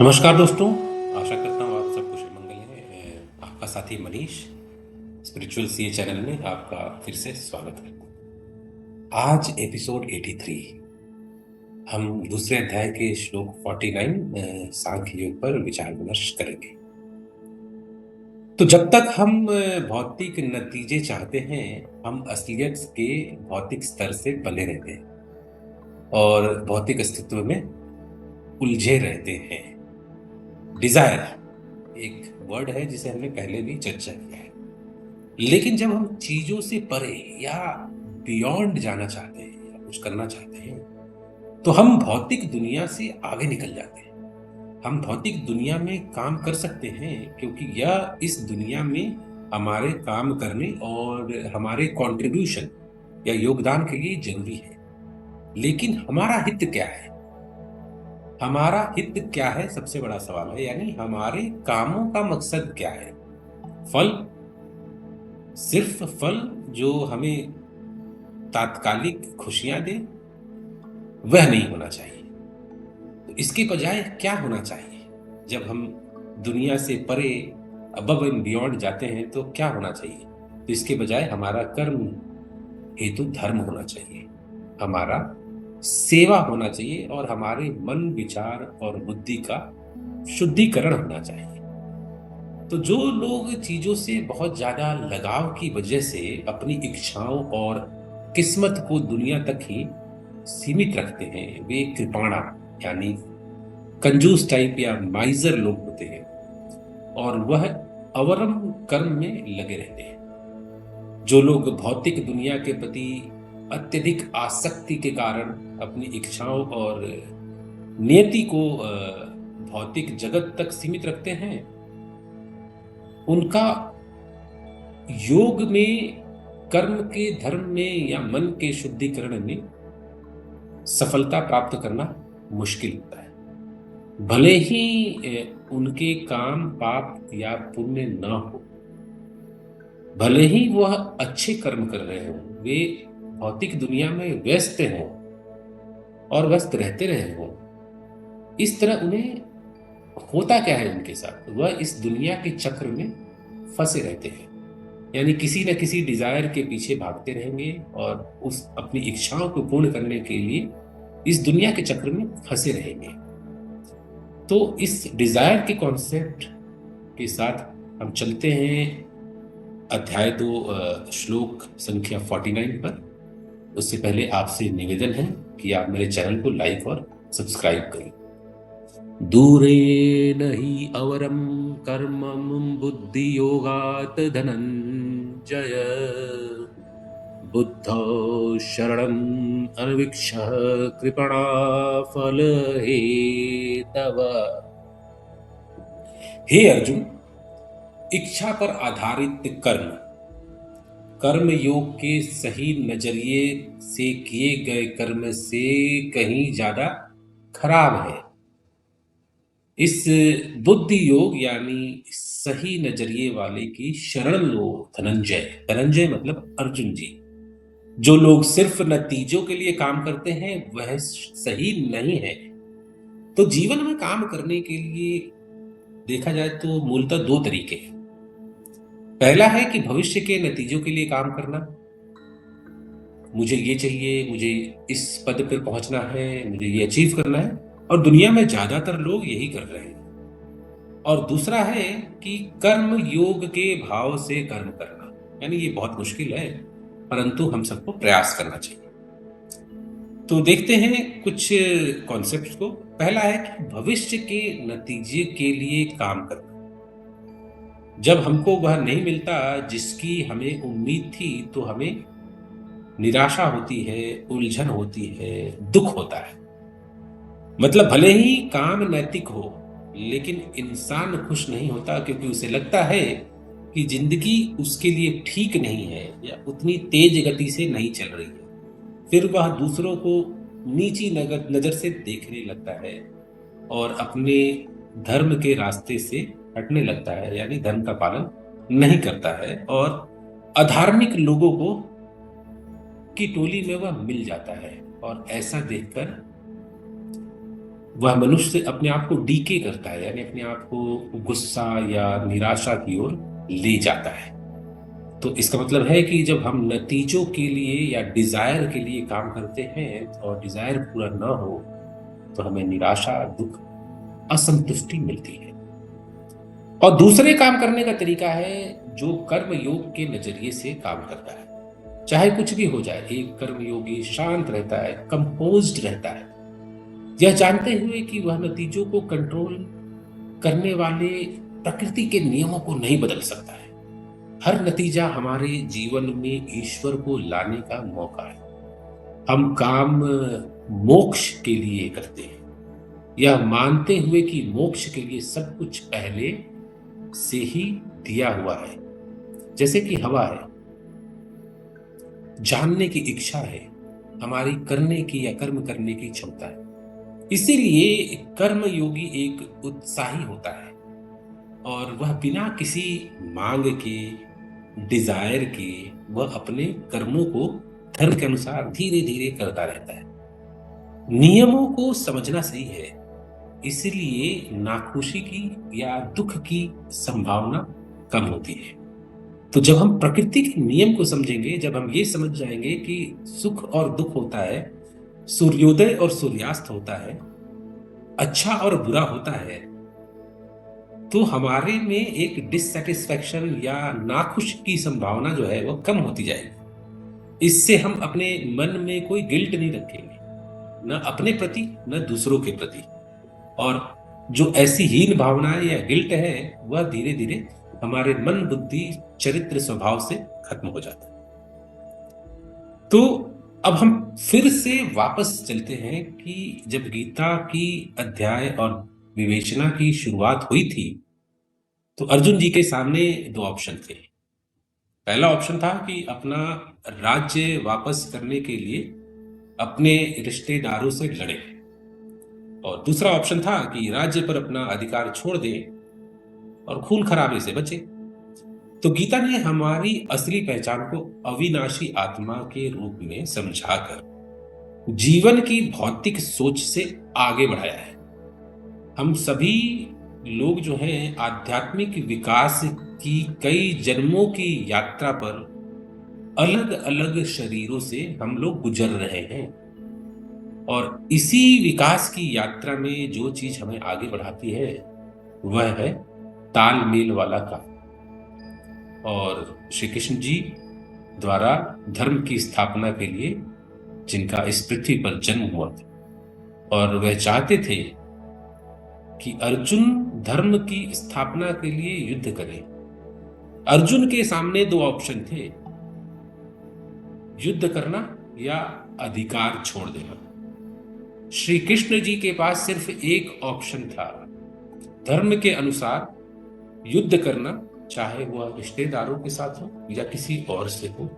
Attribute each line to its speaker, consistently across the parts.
Speaker 1: नमस्कार दोस्तों। आशा करता हूँ आप सब कुशल मंगल हैं। मैं आपका साथी मनीष स्पिरिचुअल सीए चैनल में आपका फिर से स्वागत है। आज एपिसोड 83 हम दूसरे अध्याय के श्लोक 49 सांख्य योग पर विचार विमर्श करेंगे। तो जब तक हम भौतिक नतीजे चाहते हैं, हम असलियत के भौतिक स्तर से बने रहते हैं और भौतिक अस्तित्व में उलझे रहते हैं। डिजायर एक वर्ड है जिसे हमने पहले भी चर्चा किया है, लेकिन जब हम चीजों से परे या बियॉन्ड जाना चाहते हैं या कुछ करना चाहते हैं, तो हम भौतिक दुनिया से आगे निकल जाते हैं। हम भौतिक दुनिया में काम कर सकते हैं क्योंकि यह इस दुनिया में हमारे काम करने और हमारे कंट्रीब्यूशन या योगदान के लिए जरूरी है। लेकिन हमारा हित क्या है? हमारा हित क्या है सबसे बड़ा सवाल है। यानी हमारे कामों का मकसद क्या है? फल, सिर्फ फल जो हमें तात्कालिक खुशियां दे, वह नहीं होना चाहिए। तो इसके बजाय क्या होना चाहिए? जब हम दुनिया से परे अबव एंड बियॉन्ड जाते हैं तो क्या होना चाहिए? तो इसके बजाय हमारा कर्म हेतु धर्म होना चाहिए, हमारा सेवा होना चाहिए और हमारे मन, विचार और बुद्धि का शुद्धिकरण होना चाहिए। तो जो लोग चीजों से बहुत ज्यादा लगाव की वजह से अपनी इच्छाओं और किस्मत को दुनिया तक ही सीमित रखते हैं, वे कृपाणा यानी कंजूस टाइप या माइजर लोग होते हैं और वह अवरम कर्म में लगे रहते हैं। जो लोग भौतिक दुनिया के प्रति अत्यधिक आसक्ति के कारण अपनी इच्छाओं और नियति को भौतिक जगत तक सीमित रखते हैं, उनका योग में, कर्म के धर्म में या मन के शुद्धिकरण में सफलता प्राप्त करना मुश्किल होता है। भले ही उनके काम पाप या पुण्य न हो, भले ही वह अच्छे कर्म कर रहे हों, वे भौतिक दुनिया में व्यस्त हों और व्यस्त रहते रहे हों, इस तरह उन्हें होता क्या है उनके साथ? वह इस दुनिया के चक्र में फंसे रहते हैं। यानी किसी न किसी डिजायर के पीछे भागते रहेंगे और उस अपनी इच्छाओं को पूर्ण करने के लिए इस दुनिया के चक्र में फंसे रहेंगे। तो इस डिजायर के कॉन्सेप्ट के साथ हम चलते हैं अध्याय 2 श्लोक संख्या 49 पर। उससे पहले आपसे निवेदन है कि आप मेरे चैनल को लाइक और सब्सक्राइब करें। दूरेन हि अवरम कर्मं बुद्धि योगात धनंजय, बुद्धौ शरणम् अन्वीक्ष कृपणा फल हेतव। हे अर्जुन, इच्छा पर आधारित कर्म कर्म योग के सही नजरिए से किए गए कर्म से कहीं ज्यादा खराब है। इस बुद्धि योग यानी सही नजरिए वाले की शरण लो धनंजय। धनंजय मतलब अर्जुन जी। जो लोग सिर्फ नतीजों के लिए काम करते हैं वह सही नहीं है। तो जीवन में काम करने के लिए देखा जाए तो मूलतः 2 तरीके हैं। पहला है कि भविष्य के नतीजों के लिए काम करना, मुझे ये चाहिए, मुझे इस पद पर पहुंचना है, मुझे ये अचीव करना है, और दुनिया में ज्यादातर लोग यही कर रहे हैं। और दूसरा है कि कर्म योग के भाव से कर्म करना, यानी ये बहुत मुश्किल है परंतु हम सबको प्रयास करना चाहिए। तो देखते हैं कुछ कॉन्सेप्ट्स को। पहला है कि भविष्य के नतीजे के लिए काम करना। जब हमको वह नहीं मिलता जिसकी हमें उम्मीद थी तो हमें निराशा होती है, उलझन होती है, दुख होता है। मतलब भले ही काम नैतिक हो, लेकिन इंसान खुश नहीं होता क्योंकि उसे लगता है कि जिंदगी उसके लिए ठीक नहीं है या उतनी तेज गति से नहीं चल रही है। फिर वह दूसरों को नीची नजर से देखने लगता है और अपने धर्म के रास्ते से हटने लगता है, यानी धर्म का पालन नहीं करता है और अधार्मिक लोगों को की टोली में वह मिल जाता है। और ऐसा देखकर वह मनुष्य अपने आप को डीके करता है, यानी अपने आप को गुस्सा या निराशा की ओर ले जाता है। तो इसका मतलब है कि जब हम नतीजों के लिए या डिजायर के लिए काम करते हैं और डिजायर पूरा ना हो तो हमें निराशा, दुख, असंतुष्टि मिलती है। और दूसरे काम करने का तरीका है जो कर्म योग के नजरिए से काम करता है। चाहे कुछ भी हो जाए, एक कर्मयोगी शांत रहता है, कंपोज्ड रहता है, यह जानते हुए कि वह नतीजों को कंट्रोल करने वाले प्रकृति के नियमों को नहीं बदल सकता है। हर नतीजा हमारे जीवन में ईश्वर को लाने का मौका है। हम काम मोक्ष के लिए करते हैं, यह मानते हुए कि मोक्ष के लिए सब कुछ पहले से ही दिया हुआ है। जैसे कि हवा है, जानने की इच्छा है, हमारी करने की या कर्म करने की क्षमता है। इसीलिए कर्म योगी एक उत्साही होता है और वह बिना किसी मांग के, डिजायर के, वह अपने कर्मों को धर्म के अनुसार धीरे धीरे करता रहता है। नियमों को समझना सही है, इसलिए नाखुशी की या दुख की संभावना कम होती है। तो जब हम प्रकृति के नियम को समझेंगे, जब हम ये समझ जाएंगे कि सुख और दुख होता है, सूर्योदय और सूर्यास्त होता है, अच्छा और बुरा होता है, तो हमारे में एक डिससेटिस्फैक्शन या नाखुश की संभावना जो है वो कम होती जाएगी। इससे हम अपने मन में कोई गिल्ट नहीं रखेंगे, न अपने प्रति न दूसरों के प्रति। और जो ऐसी हीन भावनाएं या गिल्ट है वह धीरे धीरे हमारे मन, बुद्धि, चरित्र, स्वभाव से खत्म हो जाता है। तो अब हम फिर से वापस चलते हैं कि जब गीता की अध्याय और विवेचना की शुरुआत हुई थी तो अर्जुन जी के सामने दो ऑप्शन थे। पहला ऑप्शन था कि अपना राज्य वापस करने के लिए अपने रिश्तेदारों से लड़े, और दूसरा ऑप्शन था कि राज्य पर अपना अधिकार छोड़ दें और खून खराबे से बचे। तो गीता ने हमारी असली पहचान को अविनाशी आत्मा के रूप में समझाकर जीवन की भौतिक सोच से आगे बढ़ाया है। हम सभी लोग जो हैं आध्यात्मिक विकास की कई जन्मों की यात्रा पर अलग अलग शरीरों से हम लोग गुजर रहे हैं, और इसी विकास की यात्रा में जो चीज हमें आगे बढ़ाती है वह है तालमेल वाला काम। और श्री कृष्ण जी द्वारा धर्म की स्थापना के लिए जिनका इस पृथ्वी पर जन्म हुआ था, और वह चाहते थे कि अर्जुन धर्म की स्थापना के लिए युद्ध करे। अर्जुन के सामने दो ऑप्शन थे, युद्ध करना या अधिकार छोड़ देना। श्री कृष्ण जी के पास सिर्फ एक ऑप्शन था, धर्म के अनुसार युद्ध करना, चाहे वह रिश्तेदारों के साथ हो या किसी और से हो,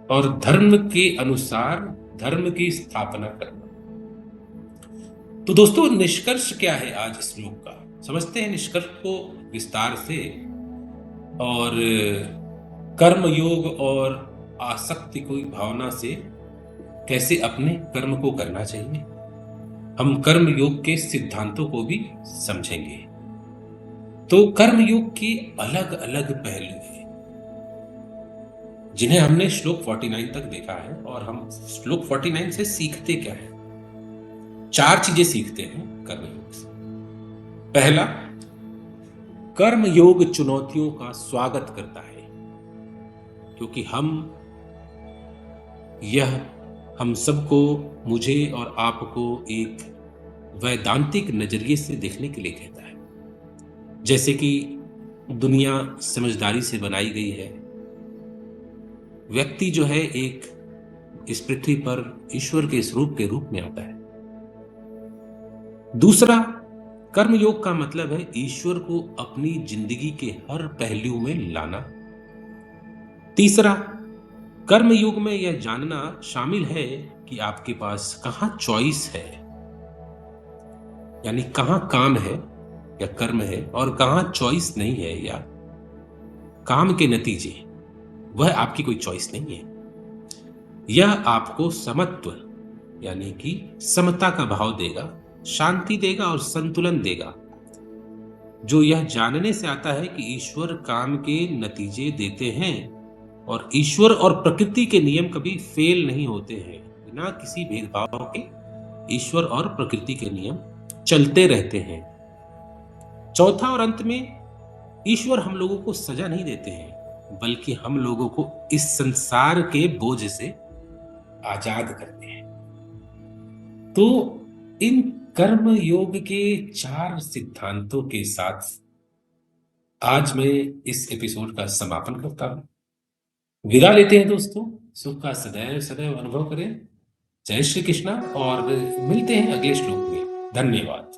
Speaker 1: और धर्म के अनुसार धर्म की स्थापना करना। तो दोस्तों, निष्कर्ष क्या है आज इस श्लोक का? समझते हैं निष्कर्ष को विस्तार से। और कर्म योग और आसक्ति की भावना से कैसे अपने कर्म को करना चाहिए, हम कर्म योग के सिद्धांतों को भी समझेंगे। तो कर्म योग के अलग अलग पहलू हैं जिन्हें हमने श्लोक 49 तक देखा है, और हम श्लोक 49 से सीखते क्या है? चार चीजें सीखते हैं कर्म योग से। पहला, कर्म योग चुनौतियों का स्वागत करता है, क्योंकि हम सबको, मुझे और आपको एक वैदांतिक नजरिए से देखने के लिए कहता है। जैसे कि दुनिया समझदारी से बनाई गई है, व्यक्ति जो है एक इस पृथ्वी पर ईश्वर के स्वरूप के रूप में आता है। दूसरा, कर्म योग का मतलब है ईश्वर को अपनी जिंदगी के हर पहलू में लाना। तीसरा, कर्म योग में यह जानना शामिल है कि आपके पास कहां चॉइस है, यानी कहां काम है या कर्म है और कहां चॉइस नहीं है, या काम के नतीजे वह आपकी कोई चॉइस नहीं है। यह आपको समत्व यानी कि समता का भाव देगा शांति देगा और संतुलन देगा, जो यह जानने से आता है कि ईश्वर काम के नतीजे देते हैं और ईश्वर और प्रकृति के नियम कभी फेल नहीं होते हैं। बिना किसी भेदभाव के ईश्वर और प्रकृति के नियम चलते रहते हैं। चौथा और अंत में, ईश्वर हम लोगों को सजा नहीं देते हैं, बल्कि हम लोगों को इस संसार के बोझ से आजाद करते हैं। तो इन कर्म योग के 4 सिद्धांतों के साथ आज मैं इस एपिसोड का समापन करता हूं। विदा लेते हैं दोस्तों। सुख का सदैव सदैव अनुभव करें। जय श्री कृष्णा और मिलते हैं अगले श्लोक में। धन्यवाद।